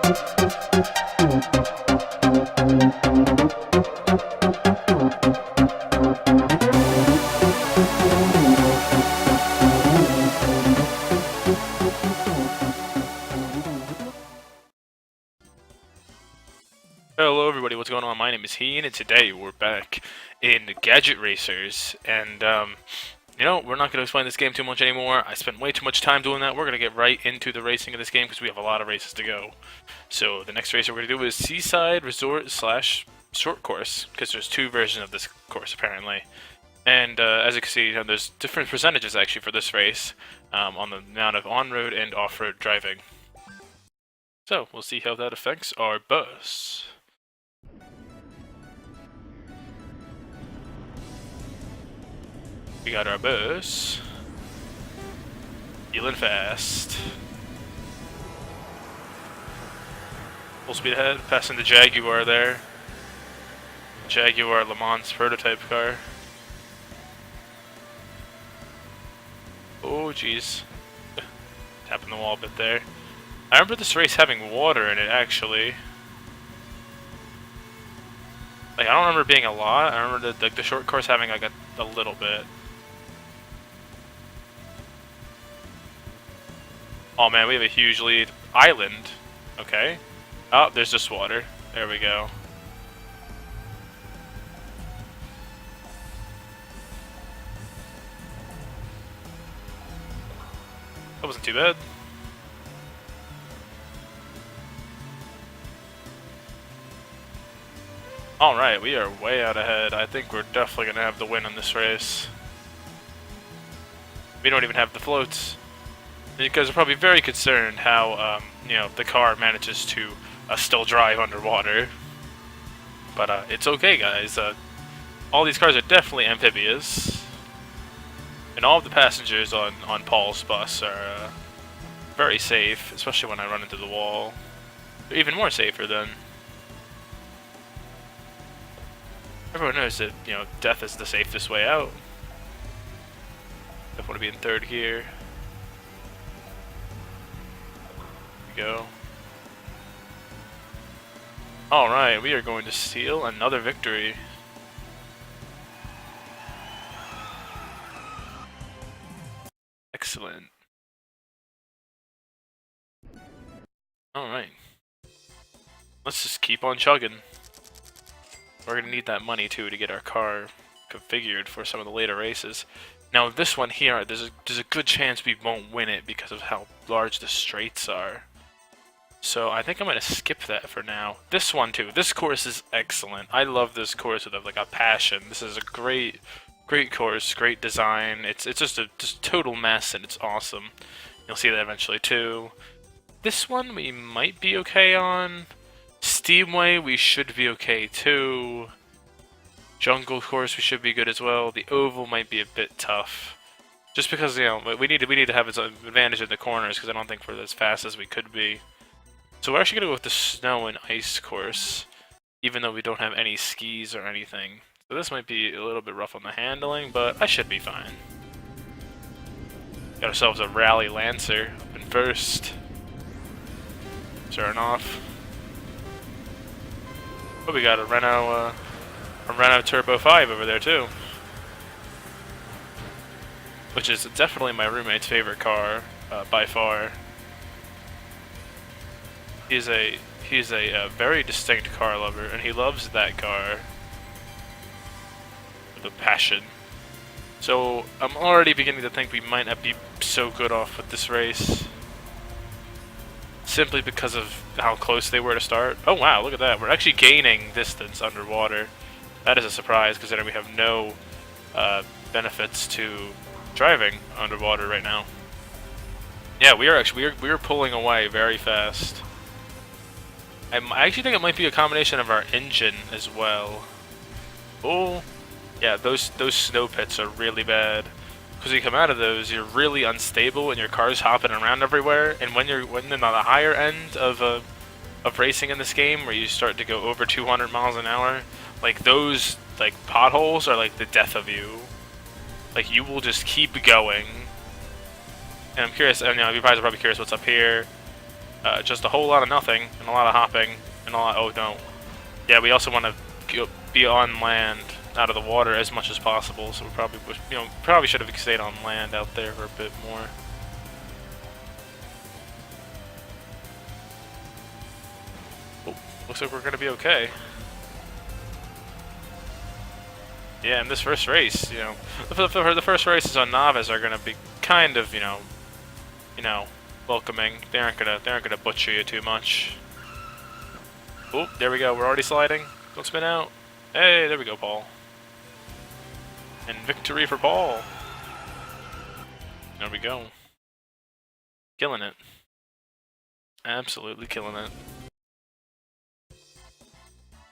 Hello everybody, what's going on? My name is Heen, and today we're back in Gadget Racers, and you know, we're not going to explain this game too much anymore. I spent way too much time doing that. We're going to get right into the racing of this game because we have a lot of races to go. So the next race we're going to do is Seaside Resort / Short Course, because there's two versions of this course apparently. And as you can see, there's different percentages actually for this race on the amount of on-road and off-road driving. So we'll see how that affects our bus. We got our bus. Feeling fast. Full speed ahead, passing the Jaguar there. Jaguar Le Mans prototype car. Oh jeez. Tapping the wall a bit there. I remember this race having water in it actually. Like, I don't remember being a lot. I remember the short course having like a little bit. Oh man, we have a huge lead. Island. Okay. Oh, there's just water. There we go. That wasn't too bad. Alright, we are way out ahead. I think we're definitely going to have the win in this race. We don't even have the floats. You guys are probably very concerned how, you know, the car manages to still drive underwater. But it's okay, guys. All these cars are definitely amphibious. And all of the passengers on Paul's bus are very safe, especially when I run into the wall. They're even more safer than... Everyone knows that, you know, death is the safest way out. I want to be in third gear. Go. Alright, we are going to steal another victory. Excellent. Alright. Let's just keep on chugging. We're going to need that money too to get our car configured for some of the later races. Now this one here, there's a good chance we won't win it because of how large the straights are. So I think I'm going to skip that for now. This one too. This course is excellent. I love this course with like a passion. This is a great course, great design. It's just a total mess and it's awesome. You'll see that eventually too. This one we might be okay on. Steamway we should be okay too. Jungle course we should be good as well. The oval might be a bit tough. Just because, you know, we need to have its advantage in the corners because I don't think we're as fast as we could be. So we're actually going to go with the snow and ice course, even though we don't have any skis or anything. So this might be a little bit rough on the handling, but I should be fine. Got ourselves a Rally Lancer up in first. Starting off. Oh, we got a Renault Turbo 5 over there too. Which is definitely my roommate's favorite car, by far. He's a very distinct car lover, and he loves that car with a passion. So I'm already beginning to think we might not be so good off with this race, simply because of how close they were to start. Oh wow, look at that! We're actually gaining distance underwater. That is a surprise, considering we have no benefits to driving underwater right now. Yeah, we are pulling away very fast. I actually think it might be a combination of our engine as well. Oh, yeah, those snow pits are really bad. Because you come out of those, you're really unstable and your car's hopping around everywhere. And when you're on the higher end of racing in this game, where you start to go over 200 miles an hour, like those like potholes are like the death of you. Like you will just keep going. And I'm curious. I know you guys are probably curious what's up here. Just a whole lot of nothing and a lot of hopping and a lot. Oh no. Yeah, we also want to be on land, out of the water as much as possible. So we probably should have stayed on land out there for a bit more. Oh, looks like we're gonna be okay. Yeah, in this first race, the first races on Novice are gonna be kind of, welcoming. They aren't gonna butcher you too much. Oh, there we go. We're already sliding. Don't spin out. Hey, there we go, Paul. And victory for Paul. There we go. Killing it. Absolutely killing it.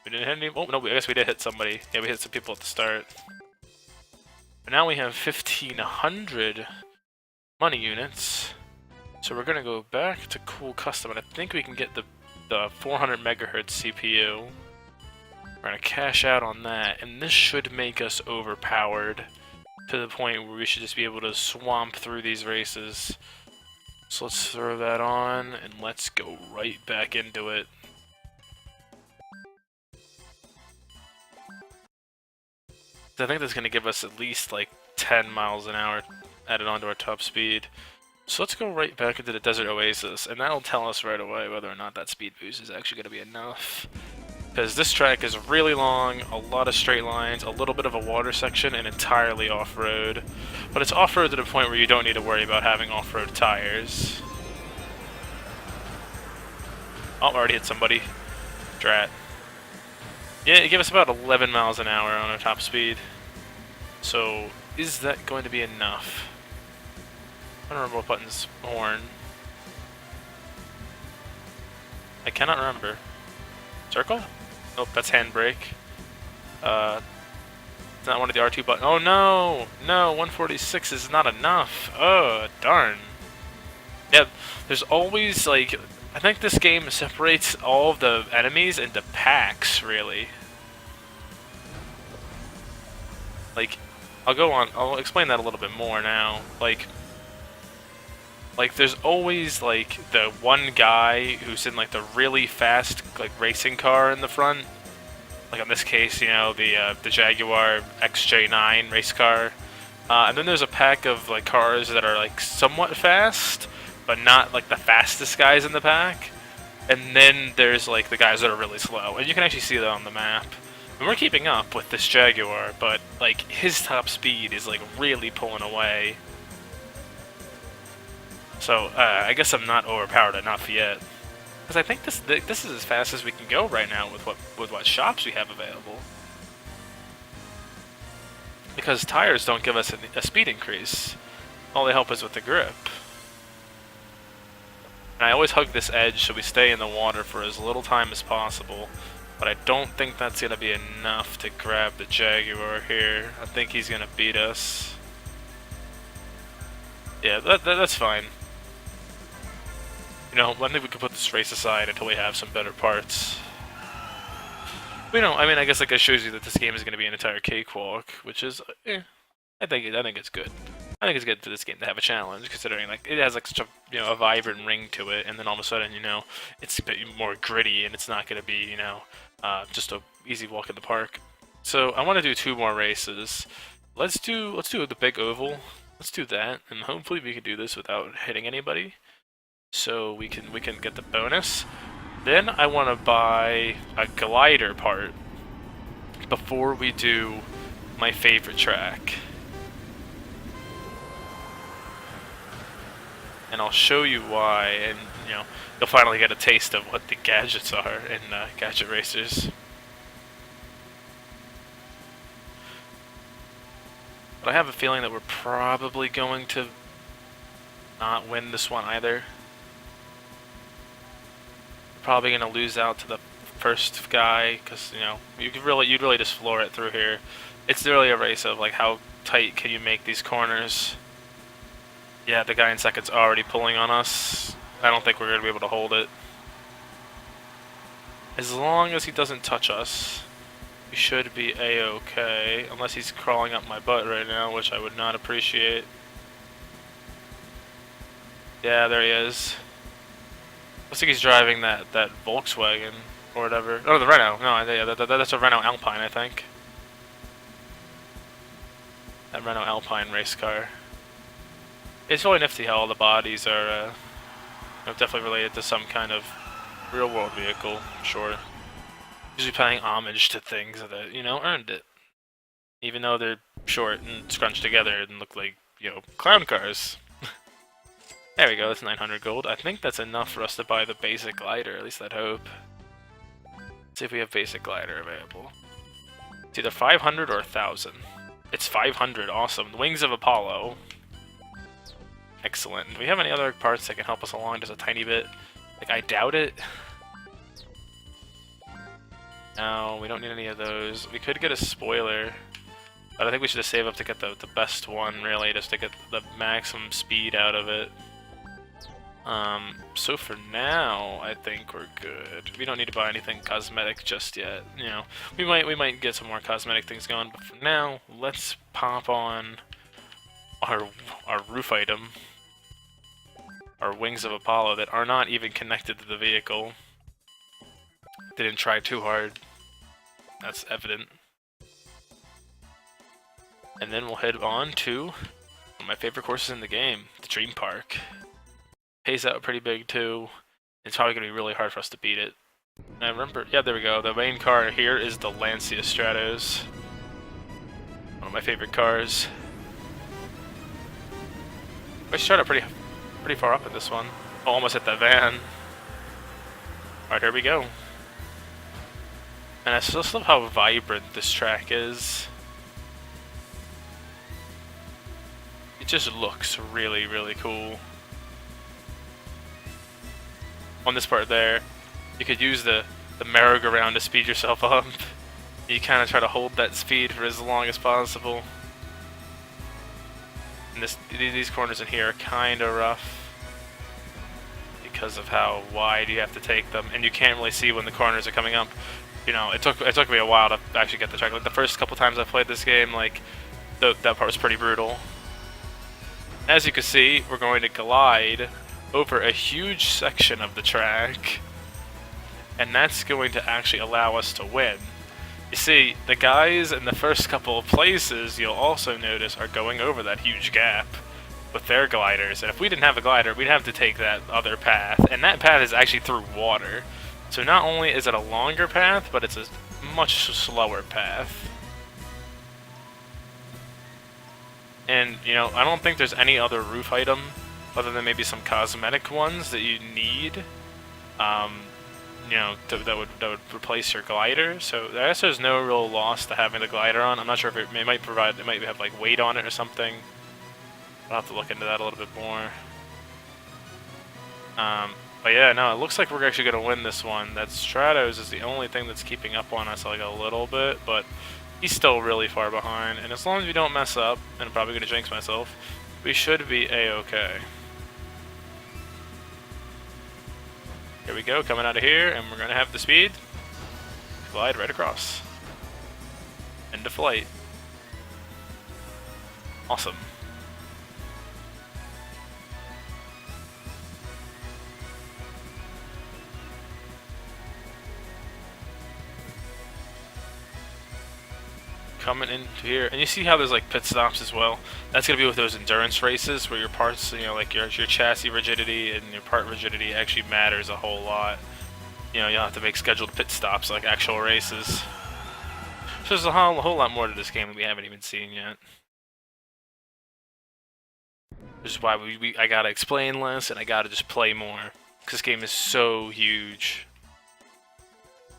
We didn't hit any. Oh no, I guess we did hit somebody. Yeah, we hit some people at the start. But now we have 1,500 money units. So we're gonna go back to Cool Custom, and I think we can get the 400 megahertz CPU. We're gonna cash out on that, and this should make us overpowered to the point where we should just be able to swamp through these races. So let's throw that on, and let's go right back into it. I think that's gonna give us at least like 10 miles an hour added onto our top speed. So let's go right back into the Desert Oasis, and that'll tell us right away whether or not that speed boost is actually going to be enough. Because this track is really long, a lot of straight lines, a little bit of a water section, and entirely off-road. But it's off-road to the point where you don't need to worry about having off-road tires. Oh, already hit somebody. Drat. Yeah, it gave us about 11 miles an hour on our top speed. So, is that going to be enough? I don't remember what button's horn. I cannot remember. Circle? Nope, that's handbrake. It's not one of the R2 buttons. Oh no! No, 146 is not enough. Oh, darn. Yeah, there's always, like, I think this game separates all of the enemies into packs, really. Like, I'll explain that a little bit more now. Like, there's always, like, the one guy who's in, like, the really fast, like, racing car in the front. Like, in this case, the Jaguar XJ9 race car. And then there's a pack of, like, cars that are, like, somewhat fast, but not, like, the fastest guys in the pack. And then there's, like, the guys that are really slow. And you can actually see that on the map. And we're keeping up with this Jaguar, but, like, his top speed is, like, really pulling away. So, I guess I'm not overpowered enough yet. Because I think this is as fast as we can go right now with what shops we have available. Because tires don't give us a speed increase. All they help us with the grip. And I always hug this edge so we stay in the water for as little time as possible. But I don't think that's going to be enough to grab the Jaguar here. I think he's going to beat us. Yeah, that's fine. I think we can put this race aside until we have some better parts. But, I mean, I guess it shows you that this game is going to be an entire cakewalk, which is, I think it's good. I think it's good for this game to have a challenge, considering like it has like such a vibrant ring to it, and then all of a sudden it's a bit more gritty, and it's not going to be just a easy walk in the park. So I want to do 2 more races. Let's do the big oval. Let's do that, and hopefully we can do this without hitting anybody. So we can get the bonus. Then I want to buy a glider part before we do my favorite track. And I'll show you why, and you'll finally get a taste of what the gadgets are in Gadget Racers. But I have a feeling that we're probably going to not win this one either. Probably gonna lose out to the first guy because you'd really just floor it through here. It's really a race of like how tight can you make these corners. Yeah, the guy in second's already pulling on us. I don't think we're gonna be able to hold it. As long as he doesn't touch us, we should be a-okay. Unless he's crawling up my butt right now, which I would not appreciate. Yeah, there he is. Looks like he's driving that Volkswagen or whatever. Oh, the Renault. No, yeah, that's a Renault Alpine, I think. That Renault Alpine race car. It's really nifty how all the bodies are definitely related to some kind of real-world vehicle, I'm sure. Usually paying homage to things that, you know, earned it. Even though they're short and scrunched together and look like, you know, clown cars. There we go, that's 900 gold. I think that's enough for us to buy the basic glider, at least I'd hope. Let's see if we have basic glider available. It's either 500 or 1,000. It's 500, awesome. The Wings of Apollo. Excellent. Do we have any other parts that can help us along just a tiny bit? Like, I doubt it. No, we don't need any of those. We could get a spoiler, but I think we should just save up to get the best one, really, just to get the maximum speed out of it. So for now, I think we're good. We don't need to buy anything cosmetic just yet. You know, we might get some more cosmetic things going, but for now, let's pop on our roof item, our Wings of Apollo that are not even connected to the vehicle. They didn't try too hard. That's evident. And then we'll head on to one of my favorite courses in the game, the Dream Park. Pays out pretty big too. It's probably gonna be really hard for us to beat it. And I remember, yeah, there we go. The main car here is the Lancia Stratos. One of my favorite cars. I started pretty far up in this one. Oh, almost hit that van. Alright, here we go. And I just love how vibrant this track is. It just looks really, really cool. On this part there, you could use the merry-go-round to speed yourself up. You kind of try to hold that speed for as long as possible. And these corners in here are kind of rough because of how wide you have to take them, and you can't really see when the corners are coming up. You know, it took me a while to actually get the track. Like the first couple times I played this game, like that part was pretty brutal. As you can see, we're going to glide over a huge section of the track, and that's going to actually allow us to win. You see, the guys in the first couple of places, you'll also notice, are going over that huge gap with their gliders, and if we didn't have a glider, we'd have to take that other path, and that path is actually through water. So not only is it a longer path, but it's a much slower path. And, you know, I don't think there's any other roof item other than maybe some cosmetic ones that you need, you know, that would replace your glider. So I guess there's no real loss to having the glider on. I'm not sure if it might have like weight on it or something. I'll have to look into that a little bit more. But yeah, no, it looks like we're actually gonna win this one. That Stratos is the only thing that's keeping up on us like a little bit, but he's still really far behind. And as long as we don't mess up, and I'm probably gonna jinx myself, we should be a-okay. Here we go, coming out of here, and we're gonna have the speed. Glide right across. End of flight. Awesome. Coming into here, and you see how there's like pit stops as well. That's gonna be with those endurance races where your parts, you know, like your chassis rigidity and your part rigidity actually matters a whole lot. You know, you'll have to make scheduled pit stops like actual races. So there's a whole lot more to this game that we haven't even seen yet. Which is why I gotta explain less and I gotta just play more, because this game is so huge.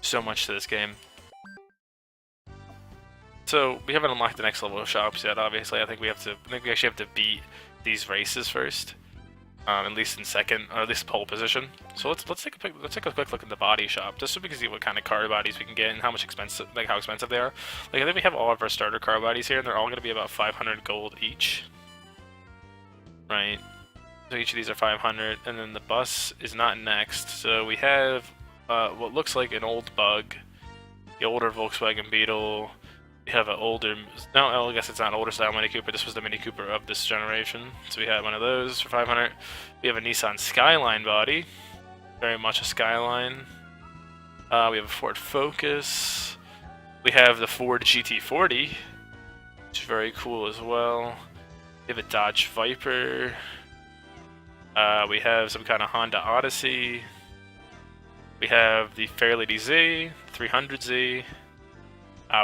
So much to this game. So we haven't unlocked the next level of shops yet. Obviously, I think we actually have to beat these races first, at least in second, or at least pole position. So let's take a quick look at the body shop, just so we can see what kind of car bodies we can get and how expensive they are. Like I think we have all of our starter car bodies here, and they're all going to be about 500 gold each, right? So each of these are 500, and then the bus is not next. So we have what looks like an old Bug, the older Volkswagen Beetle. We have an older, no, I guess it's not an older style Mini Cooper, this was the Mini Cooper of this generation. So we have one of those for 500. We have a Nissan Skyline body. very much a Skyline. We have a Ford Focus. We have the Ford GT40, which is very cool as well. We have a Dodge Viper. We have some kind of Honda Odyssey. We have the Fairlady Z, 300Z.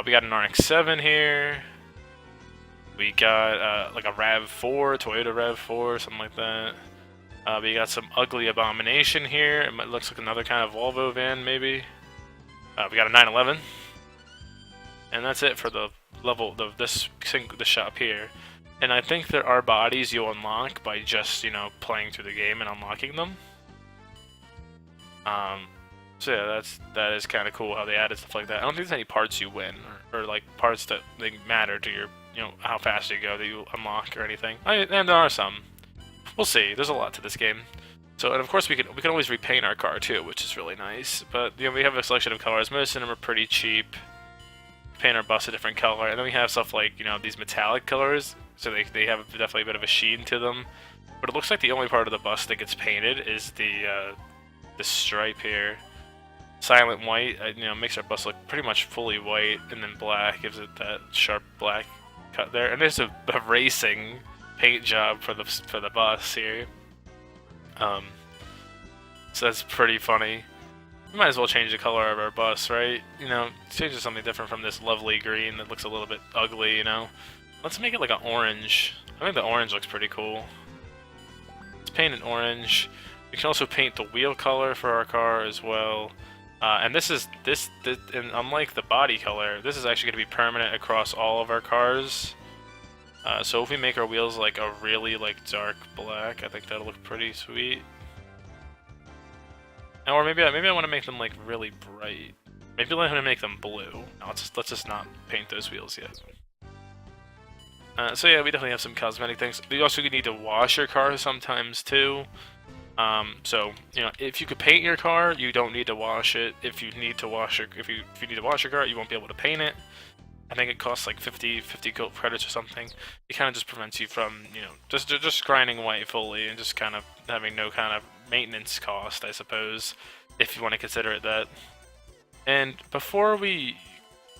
We got an RX-7 here. We got like a RAV4, Toyota RAV4, something like that. We got some ugly Abomination here. It looks like another kind of Volvo van, maybe. We got a 911. And that's it for the level of this shop here. And I think there are bodies you'll unlock by just, you know, playing through the game and unlocking them. So yeah, that is kind of cool how they added stuff like that. I don't think there's any parts you win, or like parts that they matter to your, you know, how fast you go that you unlock or anything. And there are some. We'll see. There's a lot to this game. So, and of course we can always repaint our car too, which is really nice. But you know, we have a selection of colors. Most of them are pretty cheap. Paint our bus a different color, and then we have stuff like, you know, these metallic colors, so they have definitely a bit of a sheen to them. But it looks like the only part of the bus that gets painted is the stripe here. Silent white, you know, makes our bus look pretty much fully white, and then black gives it that sharp black cut there. And there's a racing paint job for the bus here. So that's pretty funny. We might as well change the color of our bus, right? You know, change it to something different from this lovely green that looks a little bit ugly, you know? Let's make it like an orange. I think the orange looks pretty cool. Let's paint an orange. We can also paint the wheel color for our car as well. And this, and unlike the body color, this is actually going to be permanent across all of our cars. So if we make our wheels like a really like dark black, I think that'll look pretty sweet. Or maybe I want to make them like really bright. Maybe I'm gonna make them blue. No, let's just not paint those wheels yet. So yeah, we definitely have some cosmetic things. We also need to wash your car sometimes too. So you know, if you could paint your car, you don't need to wash it. If you need to wash your car, you won't be able to paint it. I think it costs like 50 gold credits or something. It kind of just prevents you from, you know, just grinding away fully and just kind of having no kind of maintenance cost, I suppose, if you want to consider it that. And before we,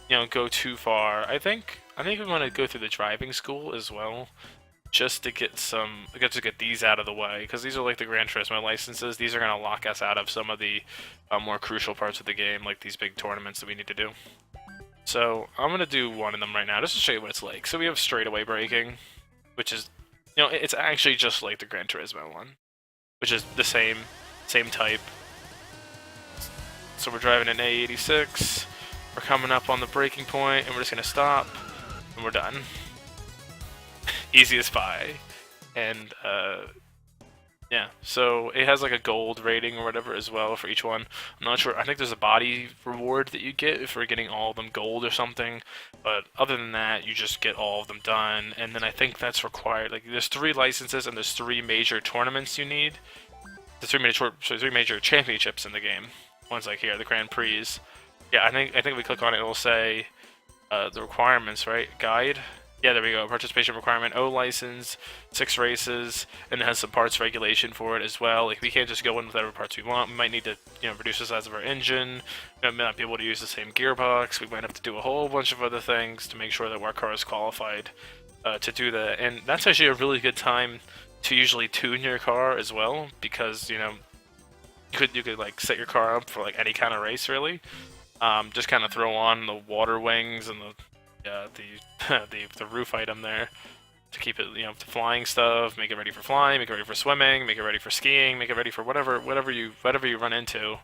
you know, go too far, I think we want to go through the driving school as well, just to get these out of the way, because these are like the Gran Turismo licenses. These are going to lock us out of some of the more crucial parts of the game, like these big tournaments that we need to do. So I'm going to do one of them right now, just to show you what it's like. So we have straightaway braking, which is, you know, it's actually just like the Gran Turismo one, which is the same type. So we're driving an A86, we're coming up on the braking point, and we're just going to stop, and we're done. Easy as pie. And, yeah, so it has like a gold rating or whatever as well for each one. I'm not sure. I think there's a body reward that you get if we're getting all of them gold or something. But other than that, you just get all of them done. And then I think that's required. Like, there's 3 licenses and there's 3 major tournaments you need. There's 3 major championships in the game. One's like here, the Grand Prix. Yeah, I think we click on it, it'll say the requirements, right? Guide. Yeah, there we go. Participation requirement, O license, 6 races, and it has some parts regulation for it as well. Like, we can't just go in with whatever parts we want. We might need to, you know, reduce the size of our engine. We might not be able to use the same gearbox. We might have to do a whole bunch of other things to make sure that our car is qualified to do that. And that's actually a really good time to usually tune your car as well, because, you know, you could like set your car up for like any kind of race really. Just kind of throw on the water wings and the roof item there to keep it, you know, to flying stuff, make it ready for flying, make it ready for swimming, make it ready for skiing, make it ready for whatever you run into,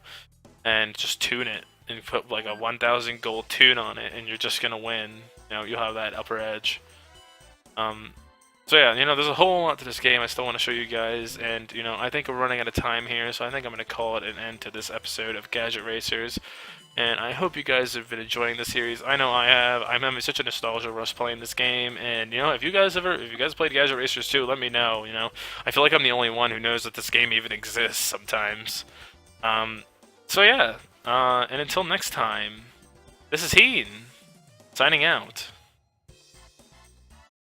and just tune it and put like a 1000 gold tune on it, and you're just gonna win. You know, you'll have that upper edge. So yeah, you know, there's a whole lot to this game I still want to show you guys, and, you know, I think we're running out of time here, so I think I'm going to call it an end to this episode of Gadget Racers, and I hope you guys have been enjoying the series. I know I have. I'm having such a nostalgia rush playing this game, and, you know, if you guys played Gadget Racers too, let me know, you know. I feel like I'm the only one who knows that this game even exists sometimes. So yeah, and until next time, this is Heen, signing out.